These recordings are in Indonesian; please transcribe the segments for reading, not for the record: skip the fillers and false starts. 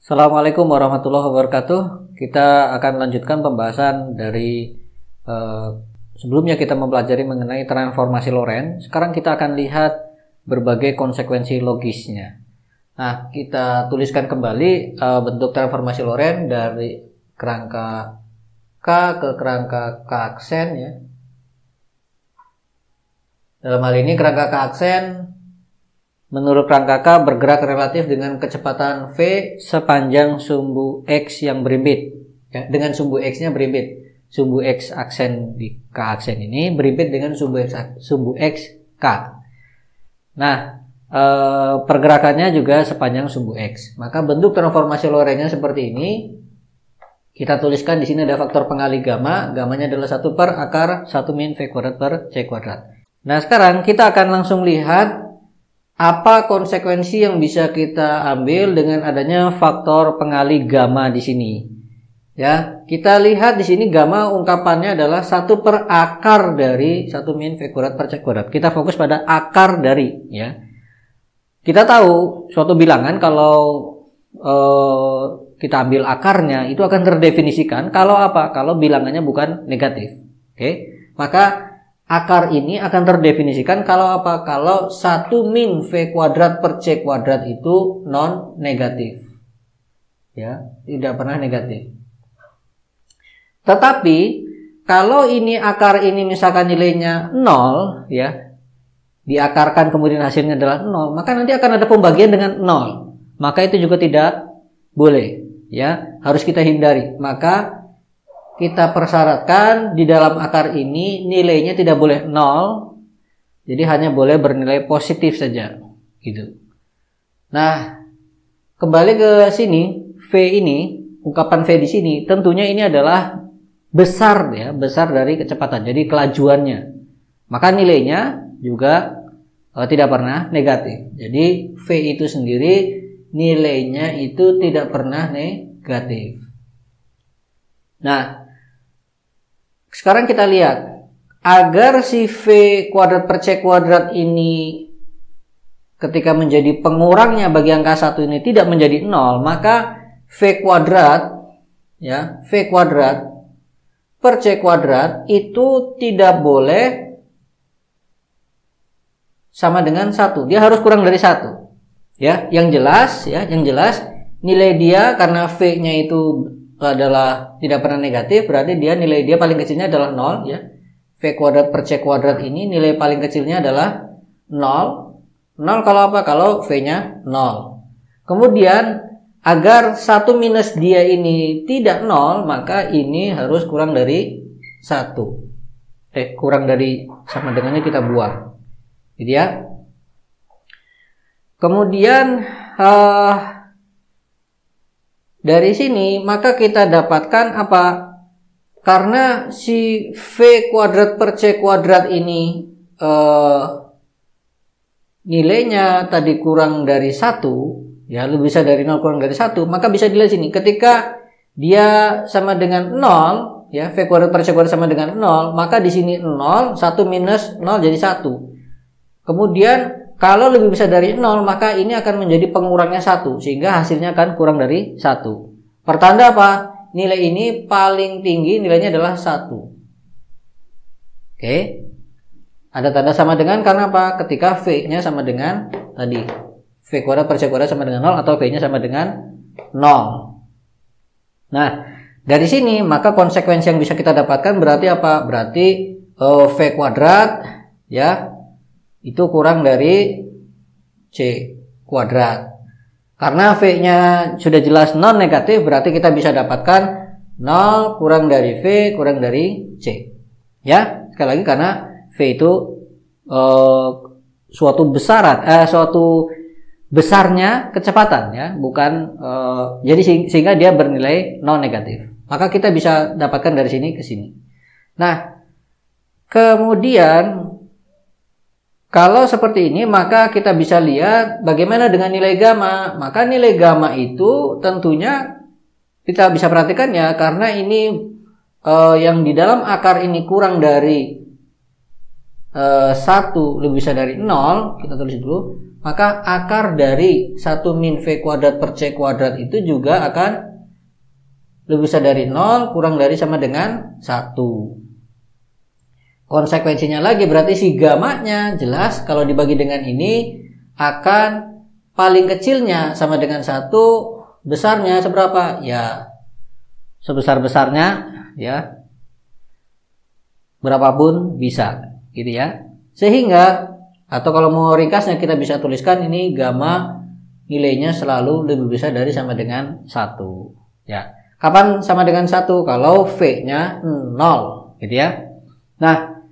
Assalamualaikum warahmatullahi wabarakatuh. Kita akan lanjutkan pembahasan dari sebelumnya kita mempelajari mengenai transformasi Lorentz. Sekarang kita akan lihat berbagai konsekuensi logisnya. Nah, kita tuliskan kembali bentuk transformasi Lorentz dari kerangka K ke kerangka K aksen ya. Dalam hal ini kerangka K aksen menurut kerangka K bergerak relatif dengan kecepatan V sepanjang sumbu X yang berimpit ya, dengan sumbu X-nya berimpit. Sumbu X aksen di K aksen ini berimpit dengan sumbu X K. Nah, pergerakannya juga sepanjang sumbu X. Maka bentuk transformasi Lorentz-nya seperti ini. Kita tuliskan di sini ada faktor pengali gamma. Gamanya adalah 1 per akar 1 min V kuadrat per C kuadrat. Nah, sekarang kita akan langsung lihat apa konsekuensi yang bisa kita ambil dengan adanya faktor pengali gamma di sini. Ya, kita lihat di sini gamma ungkapannya adalah 1 per akar dari 1 min V kuadrat per C kuadrat. Kita fokus pada akar dari ya. Kita tahu suatu bilangan kalau kita ambil akarnya itu akan terdefinisikan kalau apa? Kalau bilangannya bukan negatif. Oke. Maka akar ini akan terdefinisikan kalau apa? Kalau 1 min V kuadrat per C kuadrat itu non negatif. Ya, tidak pernah negatif. Tetapi kalau ini akar ini misalkan nilainya 0 ya, diakarkan kemudian hasilnya adalah 0, maka nanti akan ada pembagian dengan 0. Maka itu juga tidak boleh ya, harus kita hindari. Maka kita persyaratkan di dalam akar ini nilainya tidak boleh 0. Jadi hanya boleh bernilai positif saja gitu. Nah, kembali ke sini, V ini, ungkapan V di sini tentunya ini adalah besar ya, besar dari kecepatan. Jadi kelajuannya. Maka nilainya juga tidak pernah negatif. Jadi V itu sendiri nilainya itu tidak pernah negatif. Nah, sekarang kita lihat, agar si V kuadrat per C kuadrat ini ketika menjadi pengurangnya bagi angka 1 ini tidak menjadi 0, maka V kuadrat ya, V kuadrat per C kuadrat itu tidak boleh sama dengan 1. Dia harus kurang dari 1. Ya, yang jelas nilai dia karena V-nya itu adalah tidak pernah negatif, berarti dia nilai dia paling kecilnya adalah 0 ya. V kuadrat per C kuadrat ini nilai paling kecilnya adalah 0. 0 kalau apa? Kalau V-nya 0. Kemudian agar 1 minus dia ini tidak 0, maka ini harus kurang dari 1. Kurang dari sama dengannya kita buang. Gitu ya. Kemudian dari sini maka kita dapatkan apa? Karena si V kuadrat per C kuadrat ini nilainya tadi kurang dari 1 ya, lebih bisa dari 0 kurang dari 1, maka bisa dilihat sini ketika dia sama dengan 0 ya, V kuadrat per C kuadrat sama dengan 0, maka di sini 0, 1 minus 0 jadi 1. Kemudian kalau lebih besar dari 0, maka ini akan menjadi pengurangnya 1, sehingga hasilnya akan kurang dari 1. Pertanda apa? Nilai ini paling tinggi, nilainya adalah 1. Oke. Ada tanda sama dengan karena apa? Ketika V-nya sama dengan tadi. V kuadrat per C kuadrat sama dengan 0 atau V-nya sama dengan 0. Nah, dari sini maka konsekuensi yang bisa kita dapatkan berarti apa? Berarti V kuadrat ya, itu kurang dari C kuadrat. Karena V-nya sudah jelas non negatif, berarti kita bisa dapatkan 0 kurang dari V kurang dari C. Ya, sekali lagi karena V itu suatu besarnya kecepatan ya, bukan jadi sehingga dia bernilai non negatif. Maka kita bisa dapatkan dari sini ke sini. Nah, kemudian kalau seperti ini maka kita bisa lihat bagaimana dengan nilai gamma. Maka nilai gamma itu tentunya kita bisa perhatikan ya, karena ini yang di dalam akar ini kurang dari 1 lebih besar dari 0, kita tulis dulu. maka akar dari 1 min V kuadrat per C kuadrat itu juga akan lebih besar dari 0 kurang dari sama dengan 1. Konsekuensinya lagi berarti si gamanya jelas kalau dibagi dengan ini akan paling kecilnya sama dengan 1, besarnya seberapa? Ya sebesar-besarnya ya berapapun bisa gitu ya. Sehingga atau kalau mau ringkasnya kita bisa tuliskan ini gamma nilainya selalu lebih besar dari sama dengan 1 ya. Kapan sama dengan 1? Kalau V-nya 0 gitu ya. Nah,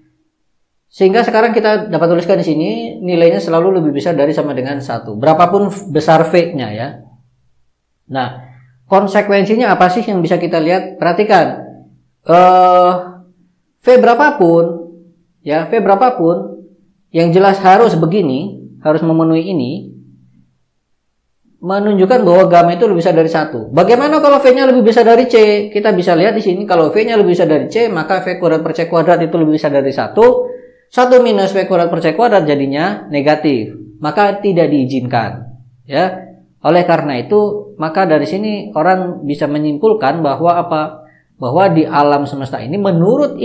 sehingga sekarang kita dapat tuliskan di sini nilainya selalu lebih besar dari sama dengan 1 berapapun besar V-nya ya. Nah, konsekuensinya apa sih yang bisa kita lihat? Perhatikan V berapapun ya, V berapapun yang jelas harus begini, harus memenuhi ini, menunjukkan bahwa gamma itu lebih besar dari 1. Bagaimana kalau V-nya lebih besar dari C? Kita bisa lihat di sini kalau V-nya lebih besar dari C, maka V kuadrat per C kuadrat itu lebih besar dari 1. 1 minus V kuadrat per C kuadrat jadinya negatif, maka tidak diizinkan ya. Oleh karena itu, maka dari sini orang bisa menyimpulkan bahwa apa? Bahwa di alam semesta ini menurut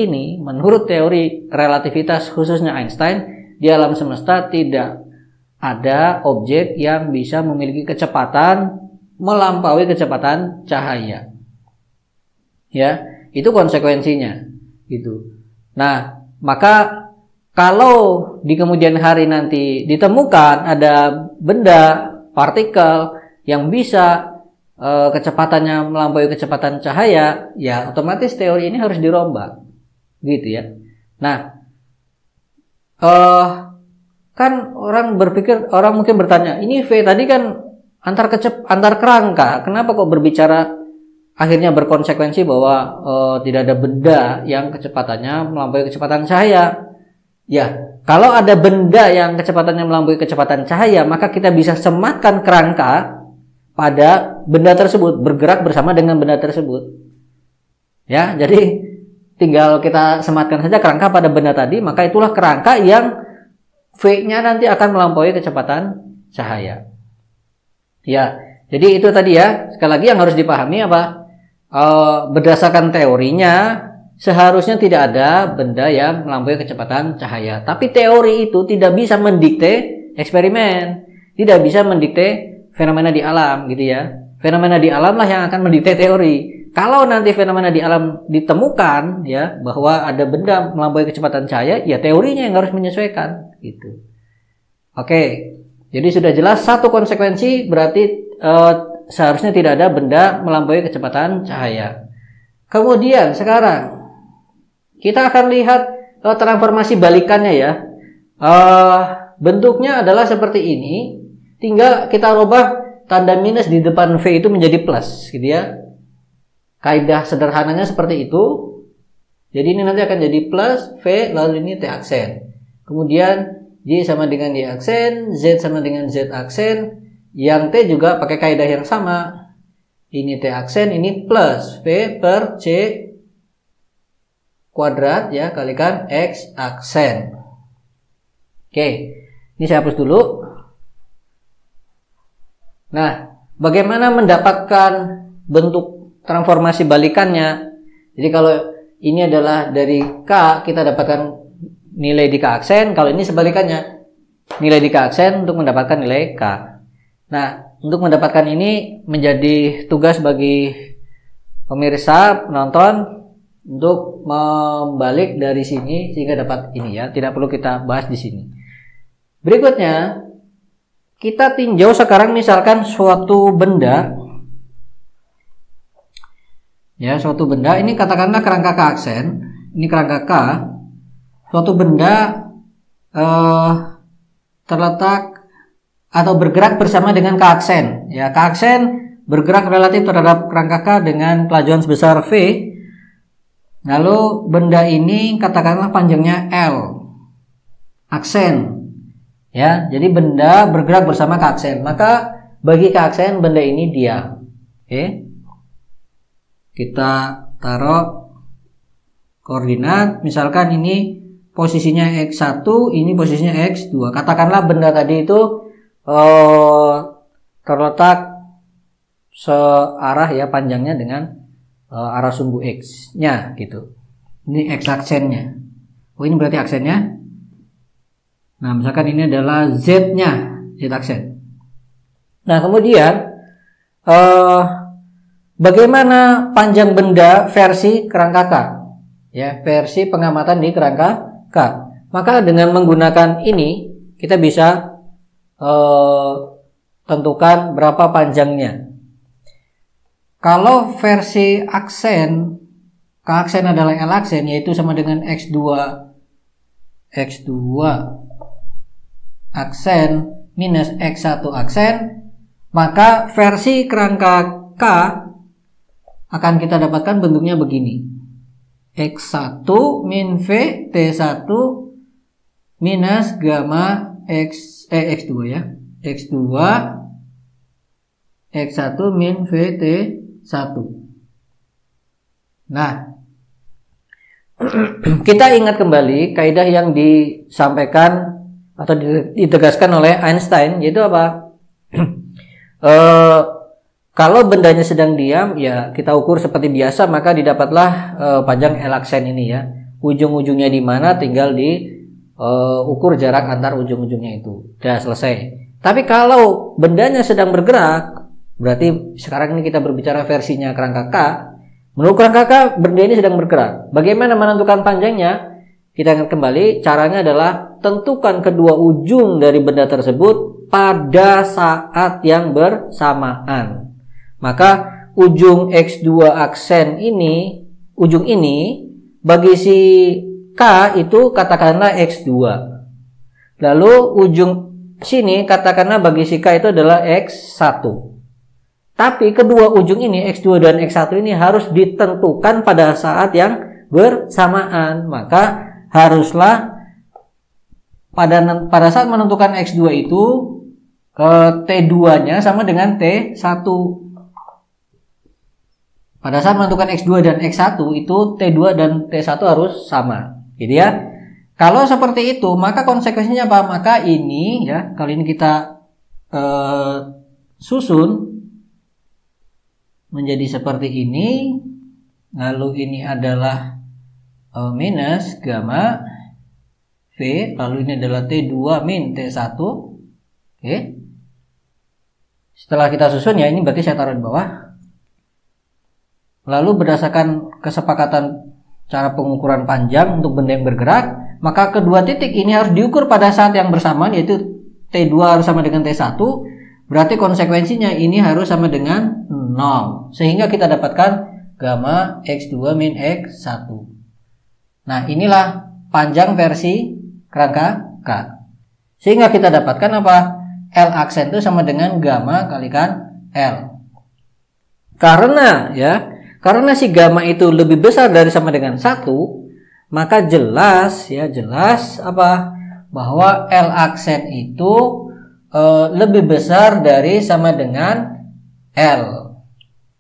teori relativitas khususnya Einstein, di alam semesta tidak ada objek yang bisa memiliki kecepatan melampaui kecepatan cahaya. Ya, itu konsekuensinya gitu. Nah, maka kalau di kemudian hari nanti ditemukan ada benda partikel yang bisa kecepatannya melampaui kecepatan cahaya, ya otomatis teori ini harus dirombak gitu ya. Nah, kan orang mungkin bertanya, ini V tadi kan antar kerangka, kenapa kok berbicara akhirnya berkonsekuensi bahwa tidak ada benda yang kecepatannya melampaui kecepatan cahaya? Ya, kalau ada benda yang kecepatannya melampaui kecepatan cahaya, maka kita bisa sematkan kerangka pada benda tersebut, bergerak bersama dengan benda tersebut. Ya, jadi tinggal kita sematkan saja kerangka pada benda tadi, maka itulah kerangka yang V-nya nanti akan melampaui kecepatan cahaya. Ya, jadi itu tadi ya. Sekali lagi yang harus dipahami apa? Berdasarkan teorinya, seharusnya tidak ada benda yang melampaui kecepatan cahaya. Tapi teori itu tidak bisa mendikte eksperimen, tidak bisa mendikte fenomena di alam gitu ya. Fenomena di alam lah yang akan mendikte teori. Kalau nanti fenomena di alam ditemukan ya bahwa ada benda melampaui kecepatan cahaya, ya teorinya yang harus menyesuaikan gitu. Oke, jadi sudah jelas satu konsekuensi berarti seharusnya tidak ada benda melampaui kecepatan cahaya. Kemudian sekarang kita akan lihat transformasi balikannya ya. Bentuknya adalah seperti ini, tinggal kita rubah tanda minus di depan V itu menjadi plus gitu ya. Kaidah sederhananya seperti itu. Jadi ini nanti akan jadi plus V, lalu ini T aksen. Kemudian Y sama dengan Y aksen, Z sama dengan Z aksen. Yang T juga pakai kaidah yang sama. Ini T aksen, ini plus V per C kuadrat ya, kalikan X aksen. Oke, ini saya hapus dulu. Nah, bagaimana mendapatkan bentuk transformasi balikannya? Jadi kalau ini adalah dari K, kita dapatkan nilai di K aksen. Kalau ini sebalikannya, nilai di K aksen untuk mendapatkan nilai K. Nah, untuk mendapatkan ini menjadi tugas bagi pemirsa, penonton, untuk membalik dari sini sehingga dapat ini ya. Tidak perlu kita bahas di sini. Berikutnya, kita tinjau sekarang misalkan suatu benda. Ya, suatu benda ini katakanlah kerangka K aksen, ini kerangka K. Suatu benda terletak atau bergerak bersama dengan K aksen. Ya, K aksen bergerak relatif terhadap kerangka K dengan kelajuan sebesar V. Lalu benda ini katakanlah panjangnya L aksen. Ya, jadi benda bergerak bersama K aksen. Maka bagi K aksen benda ini diam. Oke. Kita taruh koordinat, misalkan ini posisinya X1, ini posisinya X2. Katakanlah benda tadi itu terletak searah ya panjangnya dengan arah sumbu X-nya gitu. Ini X aksennya. Oh, ini berarti aksennya. Nah, misalkan ini adalah Z-nya, Z aksen. Nah, kemudian bagaimana panjang benda versi kerangka K? Ya, versi pengamatan di kerangka K. Maka dengan menggunakan ini kita bisa tentukan berapa panjangnya. Kalau versi aksen, K aksen adalah L aksen, yaitu sama dengan X2 aksen minus X1 aksen, maka versi kerangka K akan kita dapatkan bentuknya begini. X1 min V T1 minus gamma X2 ya. X2 X1 min V T1. Nah, kita ingat kembali kaidah yang disampaikan atau ditegaskan oleh Einstein, yaitu apa? Kalau bendanya sedang diam, ya kita ukur seperti biasa, maka didapatlah panjang L aksen ini ya. Ujung-ujungnya di mana tinggal ukur jarak antar ujung-ujungnya itu. Sudah selesai. Tapi kalau bendanya sedang bergerak, berarti sekarang ini kita berbicara versinya kerangka K. Menurut kerangka K, benda ini sedang bergerak. Bagaimana menentukan panjangnya? Kita ingat kembali, caranya adalah tentukan kedua ujung dari benda tersebut pada saat yang bersamaan. Maka ujung X2 aksen ini, ujung ini bagi si K itu katakanlah X2. Lalu ujung sini katakanlah bagi si K itu adalah X1. Tapi kedua ujung ini X2 dan X1 ini harus ditentukan pada saat yang bersamaan. Maka haruslah pada saat menentukan X2 itu T2-nya sama dengan T1. Pada saat menentukan X2 dan X1 itu T2 dan T1 harus sama. Gitu ya. Kalau seperti itu, maka konsekuensinya apa? Maka ini ya, kali ini kita susun menjadi seperti ini. Lalu ini adalah minus gamma V, lalu ini adalah T2 min T1. Oke. Setelah kita susun ya, ini berarti saya taruh di bawah. Lalu berdasarkan kesepakatan cara pengukuran panjang untuk benda yang bergerak, maka kedua titik ini harus diukur pada saat yang bersamaan, yaitu T2 harus sama dengan T1. Berarti konsekuensinya ini harus sama dengan 0. Sehingga kita dapatkan gamma X2 min X1. Nah, inilah panjang versi kerangka K. Sehingga kita dapatkan apa? L aksen itu sama dengan gamma kalikan L. Karena si gamma itu lebih besar dari sama dengan 1, maka jelas apa? Bahwa L aksen itu lebih besar dari sama dengan L.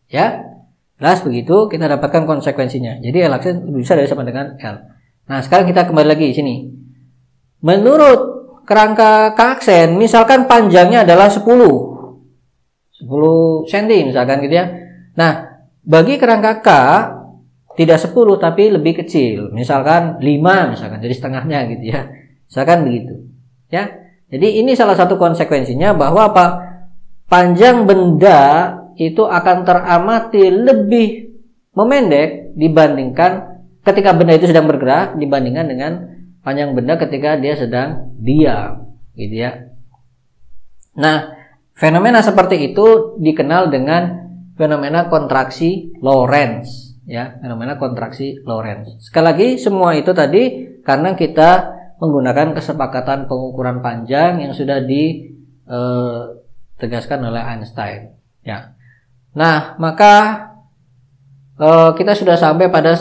Ya. Jelas begitu, kita dapatkan konsekuensinya. Jadi L aksen lebih besar dari sama dengan L. Nah, sekarang kita kembali lagi di sini. Menurut kerangka K aksen, misalkan panjangnya adalah 10 cm misalkan gitu ya. Nah, bagi kerangka K tidak 10 tapi lebih kecil. Misalkan 5 misalkan, jadi setengahnya gitu ya. Misalkan begitu. Ya. Jadi ini salah satu konsekuensinya bahwa apa? Panjang benda itu akan teramati lebih memendek dibandingkan ketika benda itu sedang bergerak dibandingkan dengan panjang benda ketika dia sedang diam, gitu ya. Nah, fenomena seperti itu dikenal dengan fenomena kontraksi Lorentz, ya, fenomena kontraksi Lorentz. Sekali lagi, semua itu tadi karena kita menggunakan kesepakatan pengukuran panjang yang sudah ditegaskan oleh Einstein, ya. Nah, maka kita sudah sampai pada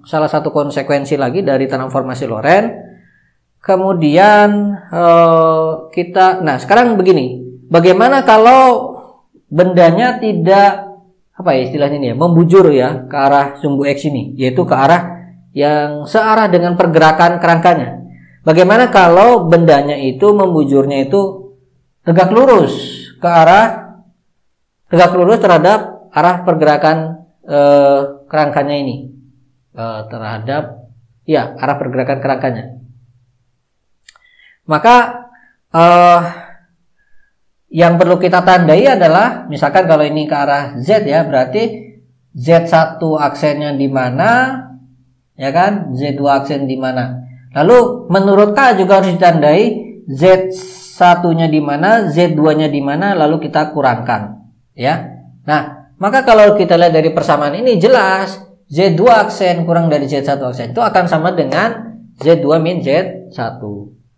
salah satu konsekuensi lagi dari transformasi Lorentz. Kemudian nah sekarang begini, bagaimana kalau bendanya tidak istilahnya ini ya, membujur ya ke arah sumbu X ini, yaitu ke arah yang searah dengan pergerakan kerangkanya. Bagaimana kalau bendanya itu membujurnya itu tegak lurus ke arah terhadap arah pergerakan kerangkanya ini, terhadap arah pergerakan kerangkanya. Maka yang perlu kita tandai adalah, misalkan kalau ini ke arah Z ya, berarti Z1 aksennya di mana, ya kan? Z2 aksen di mana. Lalu menurut K juga harus ditandai Z1-nya di mana, Z2-nya di mana, lalu kita kurangkan, ya. Nah, maka kalau kita lihat dari persamaan ini jelas Z2 aksen kurang dari Z1 aksen itu akan sama dengan Z2 min Z1.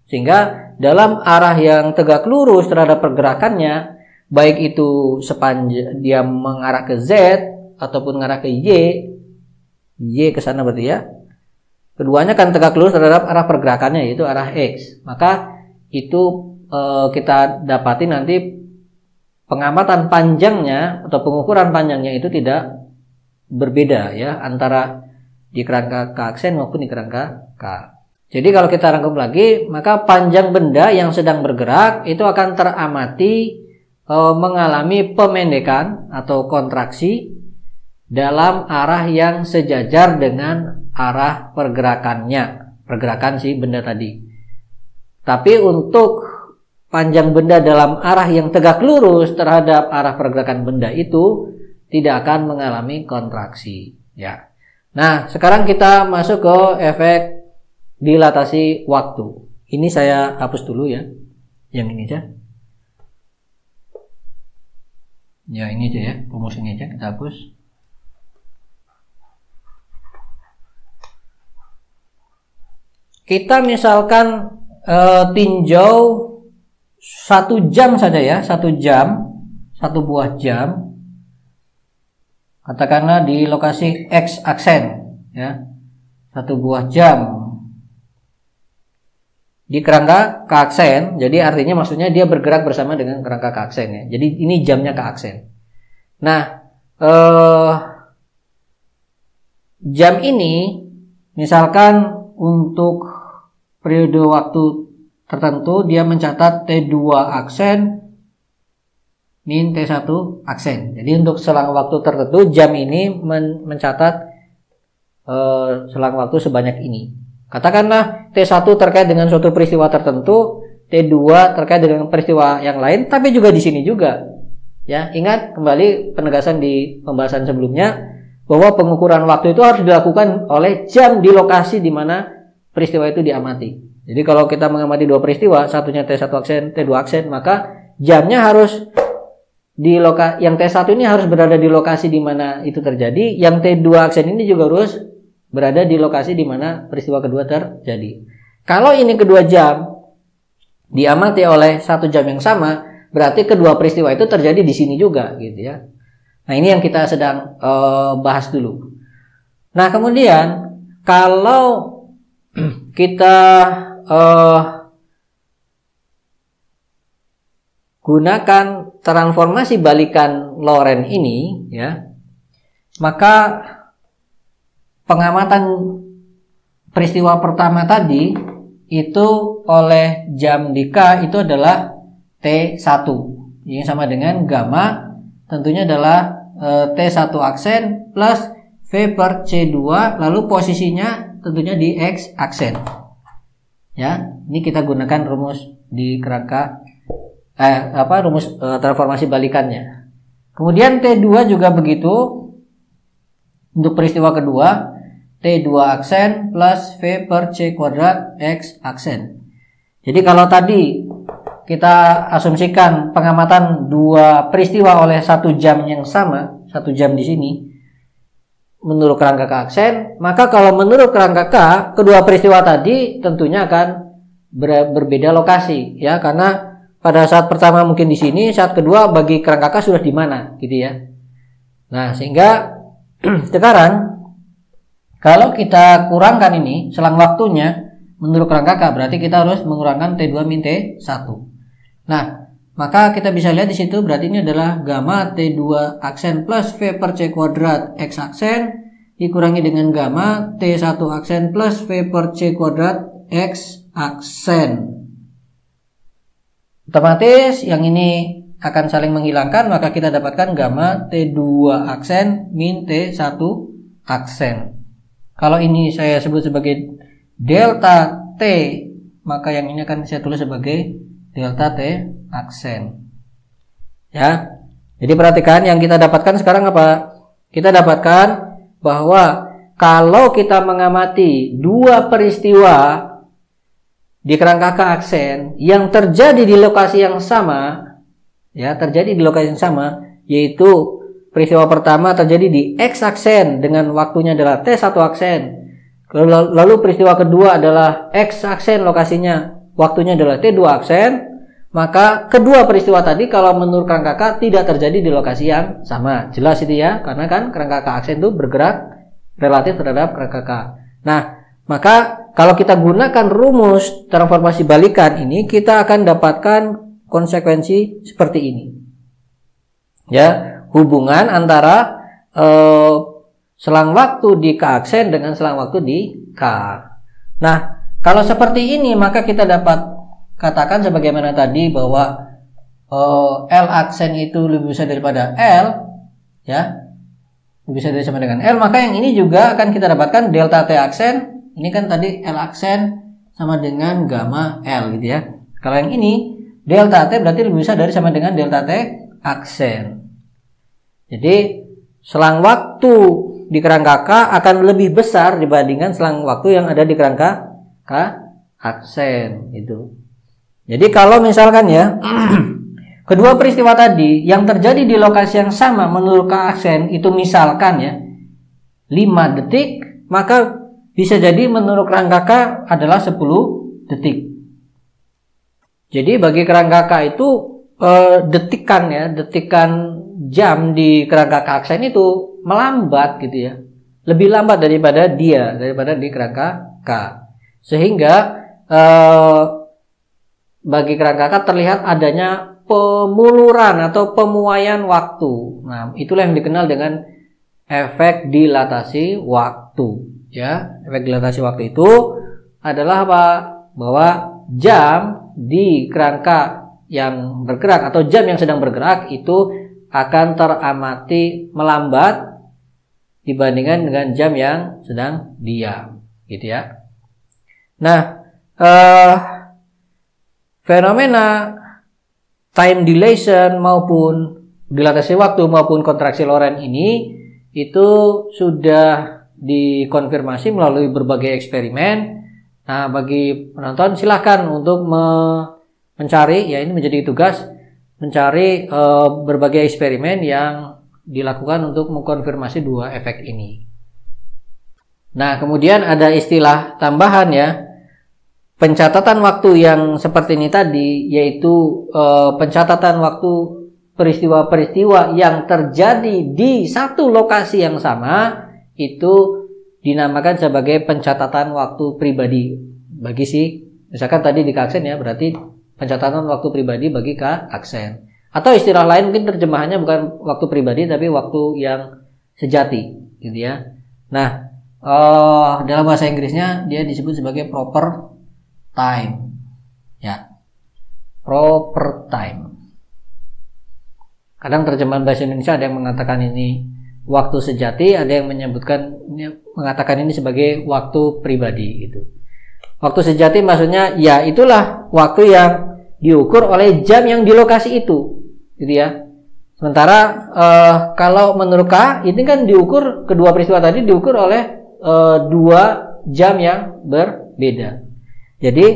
Sehingga dalam arah yang tegak lurus terhadap pergerakannya, baik itu sepanjang dia mengarah ke Z ataupun mengarah ke Y ke sana berarti ya, keduanya kan tegak lurus terhadap arah pergerakannya, yaitu arah X. Maka itu kita dapati nanti pengamatan panjangnya atau pengukuran panjangnya itu tidak berbeda ya, antara di kerangka K aksen maupun di kerangka K. Jadi kalau kita rangkum lagi, maka panjang benda yang sedang bergerak itu akan teramati mengalami pemendekan atau kontraksi dalam arah yang sejajar dengan arah pergerakan si benda tadi. Tapi untuk panjang benda dalam arah yang tegak lurus terhadap arah pergerakan benda itu tidak akan mengalami kontraksi ya. Nah, sekarang kita masuk ke efek dilatasi waktu. Ini saya hapus dulu ya. Yang ini aja. Ya, ini aja ya. Rumus ini aja kita hapus. Kita misalkan tinjau 1 jam saja ya. 1 jam. 1 buah jam. Katakanlah di lokasi X aksen ya. 1 buah jam di kerangka K aksen, jadi artinya maksudnya dia bergerak bersama dengan kerangka K aksen ya. Jadi ini jamnya K aksen. Nah, jam ini misalkan untuk periode waktu tertentu dia mencatat T2 aksen min T1 aksen. Jadi untuk selang waktu tertentu jam ini mencatat selang waktu sebanyak ini. Katakanlah T1 terkait dengan suatu peristiwa tertentu, T2 terkait dengan peristiwa yang lain, tapi juga di sini juga. Ya, ingat kembali penegasan di pembahasan sebelumnya bahwa pengukuran waktu itu harus dilakukan oleh jam di lokasi di mana peristiwa itu diamati. Jadi kalau kita mengamati 2 peristiwa, satunya T1 aksen, T2 aksen, maka jamnya harus di yang T1 ini harus berada di lokasi di mana itu terjadi, yang T2 aksen ini juga harus berada di lokasi di mana peristiwa kedua terjadi. Kalau ini kedua jam diamati oleh 1 jam yang sama, berarti kedua peristiwa itu terjadi di sini juga, gitu ya. Nah, ini yang kita sedang bahas dulu. Nah, kemudian kalau kita gunakan transformasi balikan Lorentz ini, ya, maka pengamatan peristiwa pertama tadi itu oleh jam di K itu adalah T1. Ini sama dengan gamma, tentunya adalah T1 aksen plus V per C2, lalu posisinya tentunya di X aksen. Ya, ini kita gunakan rumus di kerangka rumus transformasi balikannya. Kemudian T2 juga begitu untuk peristiwa kedua, T2 aksen plus V per C kuadrat X aksen. Jadi kalau tadi kita asumsikan pengamatan 2 peristiwa oleh 1 jam yang sama, 1 jam di sini menurut kerangka K aksen, maka kalau menurut kerangka K, kedua peristiwa tadi tentunya akan berbeda lokasi ya, karena pada saat pertama mungkin di sini, saat kedua bagi kerangka K sudah di mana, gitu ya. Nah, sehingga sekarang kalau kita kurangkan ini selang waktunya menurut kerangka K, berarti kita harus mengurangkan T2 min T1. Nah, maka kita bisa lihat di situ berarti ini adalah gamma T2 aksen plus V per C kuadrat X aksen dikurangi dengan gamma T1 aksen plus V per C kuadrat X aksen. Otomatis yang ini akan saling menghilangkan, maka kita dapatkan gamma T2 aksen min T1 aksen. Kalau ini saya sebut sebagai delta T, maka yang ini akan saya tulis sebagai delta T aksen. Ya. Jadi perhatikan yang kita dapatkan sekarang apa? Kita dapatkan bahwa kalau kita mengamati dua peristiwa di kerangka K aksen yang terjadi di lokasi yang sama, ya, terjadi di lokasi yang sama, yaitu peristiwa pertama terjadi di X aksen dengan waktunya adalah T1 aksen. Lalu peristiwa kedua adalah X aksen, lokasinya waktunya adalah T2 aksen. Maka kedua peristiwa tadi kalau menurut kerangka K tidak terjadi di lokasi yang sama. Jelas itu ya, karena kan kerangka K aksen itu bergerak relatif terhadap kerangka K. Nah, maka kalau kita gunakan rumus transformasi balikan ini, kita akan dapatkan konsekuensi seperti ini. Ya, hubungan antara selang waktu di K aksen dengan selang waktu di K. Nah, kalau seperti ini maka kita dapat katakan sebagaimana tadi bahwa L aksen itu lebih besar daripada L, ya, lebih besar dari sama dengan L, maka yang ini juga akan kita dapatkan delta T aksen. Ini kan tadi L aksen sama dengan gamma L gitu ya. Kalau yang ini delta T berarti lebih besar dari sama dengan delta T aksen. Jadi selang waktu di kerangka K akan lebih besar dibandingkan selang waktu yang ada di kerangka K aksen itu. Jadi kalau misalkan ya kedua peristiwa tadi yang terjadi di lokasi yang sama menurut K aksen itu misalkan ya 5 detik, maka bisa jadi menurut kerangka K adalah 10 detik. Jadi bagi kerangka K itu detikan ya, detikan jam di kerangka K aksen itu melambat gitu ya. Lebih lambat daripada di kerangka K. Sehingga bagi kerangka K terlihat adanya pemuluran atau pemuaian waktu. Nah, itulah yang dikenal dengan efek dilatasi waktu. Ya, efek dilatasi waktu itu adalah apa? Bahwa jam di kerangka yang bergerak atau jam yang sedang bergerak itu akan teramati melambat dibandingkan dengan jam yang sedang diam, gitu ya. Nah, fenomena time dilation maupun dilatasi waktu maupun kontraksi Lorentz ini itu sudah dikonfirmasi melalui berbagai eksperimen. Nah, bagi penonton silahkan untuk mencari, ya ini menjadi tugas, mencari berbagai eksperimen yang dilakukan untuk mengkonfirmasi dua efek ini. Nah, kemudian ada istilah tambahan ya, pencatatan waktu yang seperti ini tadi, yaitu pencatatan waktu peristiwa-peristiwa yang terjadi di satu lokasi yang sama, itu dinamakan sebagai pencatatan waktu pribadi bagi misalkan tadi di K aksen ya, berarti pencatatan waktu pribadi bagi K aksen. Atau istilah lain mungkin terjemahannya bukan waktu pribadi tapi waktu yang sejati, gitu ya. Nah, dalam bahasa Inggrisnya dia disebut sebagai proper time, ya, proper time. Kadang terjemahan bahasa Indonesia ada yang mengatakan ini waktu sejati, ada yang mengatakan ini sebagai waktu pribadi gitu. Waktu sejati maksudnya ya itulah waktu yang diukur oleh jam yang di lokasi itu, gitu ya. Sementara kalau menurut K ini kan diukur, kedua peristiwa tadi diukur oleh 2 jam yang berbeda. Jadi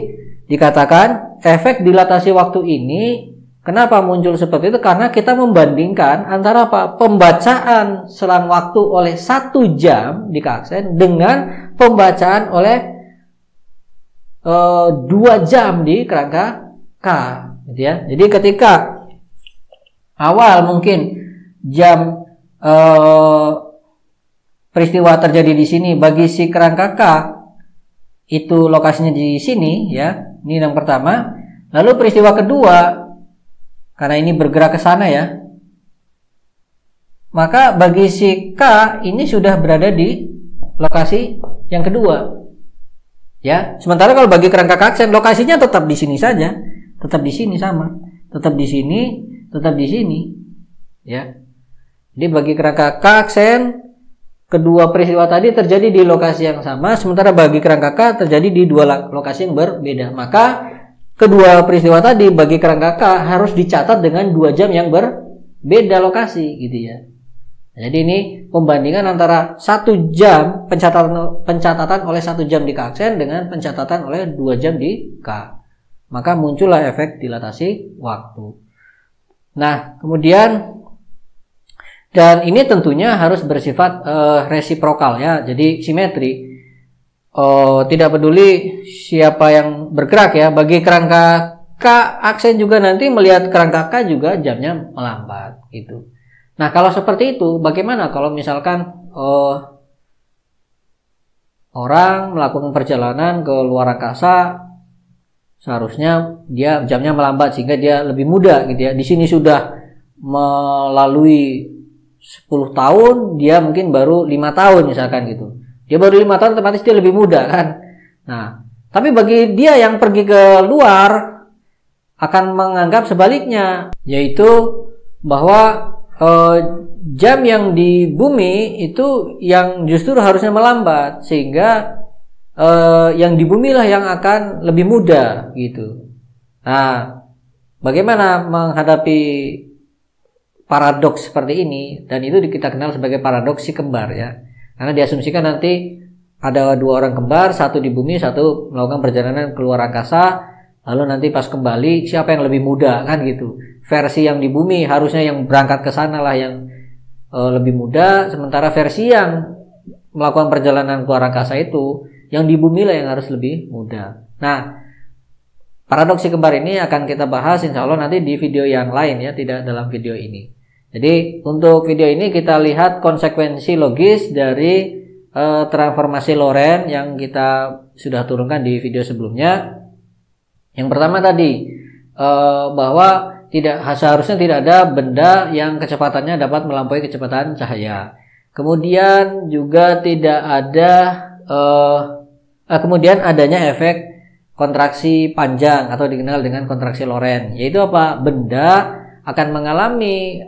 dikatakan efek dilatasi waktu ini kenapa muncul seperti itu? Karena kita membandingkan antara apa? Pembacaan selang waktu oleh 1 jam di K aksen dengan pembacaan oleh 2 jam di kerangka K, gitu ya. Jadi ketika awal mungkin jam peristiwa terjadi di sini, bagi si kerangka K itu lokasinya di sini ya. Ini yang pertama. Lalu peristiwa kedua, karena ini bergerak ke sana ya, maka bagi si K ini sudah berada di lokasi yang kedua. Ya, sementara kalau bagi kerangka K aksen lokasinya tetap di sini saja, tetap di sini sama, tetap di sini, tetap di sini, ya. Jadi bagi kerangka K aksen, kedua peristiwa tadi terjadi di lokasi yang sama, sementara bagi kerangka K terjadi di dua lokasi yang berbeda. Maka kedua peristiwa tadi bagi kerangka K harus dicatat dengan 2 jam yang berbeda lokasi, gitu ya. Jadi ini pembandingan antara 1 jam pencatatan oleh 1 jam di K aksen dengan pencatatan oleh 2 jam di K. Maka muncullah efek dilatasi waktu. Nah, kemudian dan ini tentunya harus bersifat resiprokal ya, jadi simetri. Tidak peduli siapa yang bergerak ya. Bagi kerangka K aksen juga nanti melihat kerangka K juga jamnya melambat gitu. Nah, kalau seperti itu bagaimana kalau misalkan orang melakukan perjalanan ke luar angkasa, seharusnya dia jamnya melambat sehingga dia lebih muda gitu ya. Di sini sudah melalui 10 tahun, dia mungkin baru 5 tahun misalkan gitu. Dia baru 5 tahun, otomatis dia lebih muda kan. Nah, tapi bagi dia yang pergi ke luar akan menganggap sebaliknya, yaitu bahwa jam yang di bumi itu yang justru harusnya melambat, sehingga yang di bumi lah yang akan lebih muda gitu. Nah, bagaimana menghadapi paradoks seperti ini? Dan itu kita kenal sebagai paradoks si kembar ya, karena diasumsikan nanti ada 2 orang kembar, satu di bumi, satu melakukan perjalanan keluar angkasa, lalu nanti pas kembali siapa yang lebih muda kan gitu. Versi yang di bumi harusnya yang berangkat ke sana lah yang lebih muda, sementara versi yang melakukan perjalanan keluar angkasa itu yang di bumi lah yang harus lebih muda. Nah, paradoks si kembar ini akan kita bahas insya Allah nanti di video yang lain ya, tidak dalam video ini. Jadi untuk video ini kita lihat konsekuensi logis dari transformasi Lorentz yang kita sudah turunkan di video sebelumnya. Yang pertama tadi bahwa seharusnya tidak ada benda yang kecepatannya dapat melampaui kecepatan cahaya. Kemudian juga tidak ada kemudian adanya efek kontraksi panjang atau dikenal dengan kontraksi Lorentz, yaitu apa? Benda akan mengalami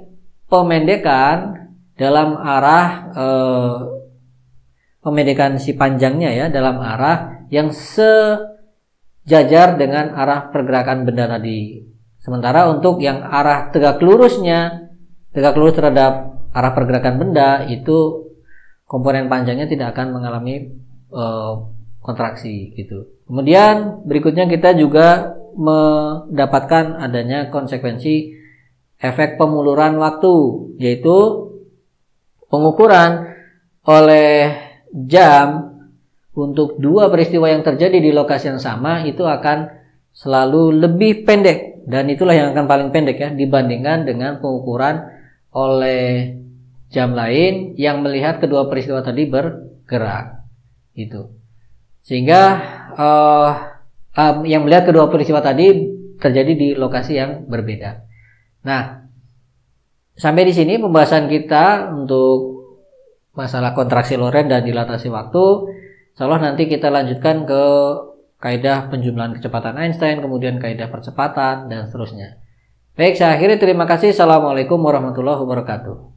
pemendekan dalam arah pemendekan si panjangnya ya, dalam arah yang sejajar dengan arah pergerakan benda tadi. Sementara untuk yang arah tegak lurus terhadap arah pergerakan benda itu komponen panjangnya tidak akan mengalami kontraksi gitu. Kemudian berikutnya kita juga mendapatkan adanya konsekuensi efek pemuluran waktu, yaitu pengukuran oleh jam untuk 2 peristiwa yang terjadi di lokasi yang sama itu akan selalu lebih pendek, dan itulah yang akan paling pendek ya dibandingkan dengan pengukuran oleh jam lain yang melihat kedua peristiwa tadi bergerak itu. Sehingga yang melihat kedua peristiwa tadi terjadi di lokasi yang berbeda. Nah, sampai di sini pembahasan kita untuk masalah kontraksi Lorentz dan dilatasi waktu. Insyaallah nanti kita lanjutkan ke kaidah penjumlahan kecepatan Einstein, kemudian kaidah percepatan dan seterusnya. Baik, saya akhiri, terima kasih. Assalamualaikum warahmatullahi wabarakatuh.